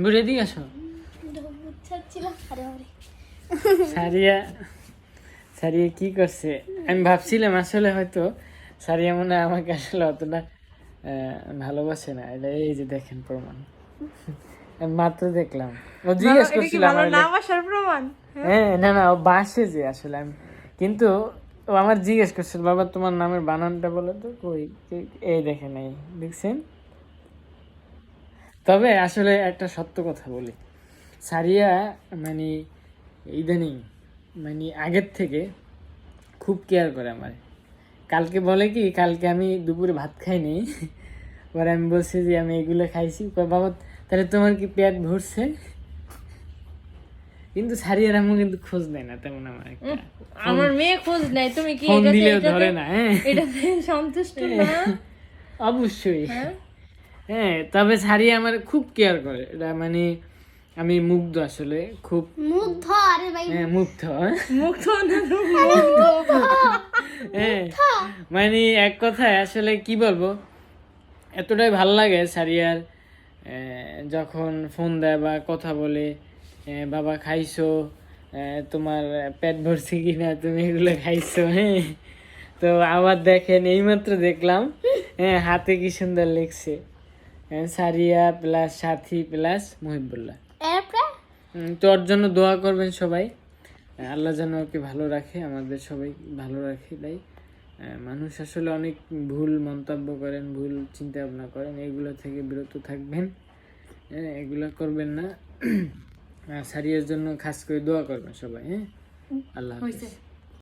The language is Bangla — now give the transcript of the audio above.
ঘুরে দিয়ে আসো। সারিয়া সারিয়া কি করছে আমি ভাবছিলাম আসলে হয়তো সারিয়া মনে হয় আমাকে আসলে অতটা ভালোবাসে না। এটা এই যে দেখেন প্রমাণ, আমি মাত্র দেখলাম। ও জিজ্ঞেস করছিল আমার প্রমাণ। হ্যাঁ না না ও বাসে যে আসলে আমি, কিন্তু ও আমার জিজ্ঞেস করছিল বাবা তোমার নামের বানানটা বলো তো, কই এই দেখেন এই দেখছেন। তবে আসলে একটা সত্য কথা বলি, সারিয়া মানে ইদানিং মানে আগের থেকে খুব কেয়ার করে আমার। কালকে বলে কি, কালকে আমি দুপুরে ভাত খাইনি, পরে আমি বলছি যে আমি এগুলো খাইছি, বাবা তাহলে তোমার কি পেট ভরছে? কিন্তু সারিয়ার আম্মু কিন্তু খোঁজ নেয় না তেমন আমার একটা। আমার মেয়ে খোঁজ নেয়, তুমি কি ফোন দিলেও ধরে না। হ্যাঁ এটাতে সন্তুষ্ট না? অবশ্যই হ্যাঁ, তবে সারিয়া আমার খুব কেয়ার করে, এটা মানে আমি মুগ্ধ আসলে, খুব মুগ্ধ। আরে ভাই হ্যাঁ মুগ্ধ। মুগ্ধ না হ্যাঁ মানে এক কথায় আসলে কি বলবো, এতটাই ভালো লাগে সারিয়ার যখন ফোন দেয় বা কথা বলে, বাবা খাইছো, তোমার পেট ভরছে কিনা, তুমি এগুলো খাইছো। হ্যাঁ তো আবার দেখেন এইমাত্র দেখলাম, হ্যাঁ হাতে কি সুন্দর লিখছে, সারিয়া প্লাস সাথী প্লাস মহিবুল্লাহ। তো ওর জন্য দোয়া করবেন সবাই, আল্লাহ যেন ওকে ভালো রাখে, আমাদের সবাই ভালো রাখে। তাই মানুষ আসলে অনেক ভুল মন্তব্য করেন, ভুল চিন্তা ভাবনা করেন, এগুলো থেকে বিরত থাকবেন, এগুলো করবেন না। সারিয়ার জন্য খাস করে দোয়া করবেন সবাই। হ্যাঁ আল্লাহ হাফেজ।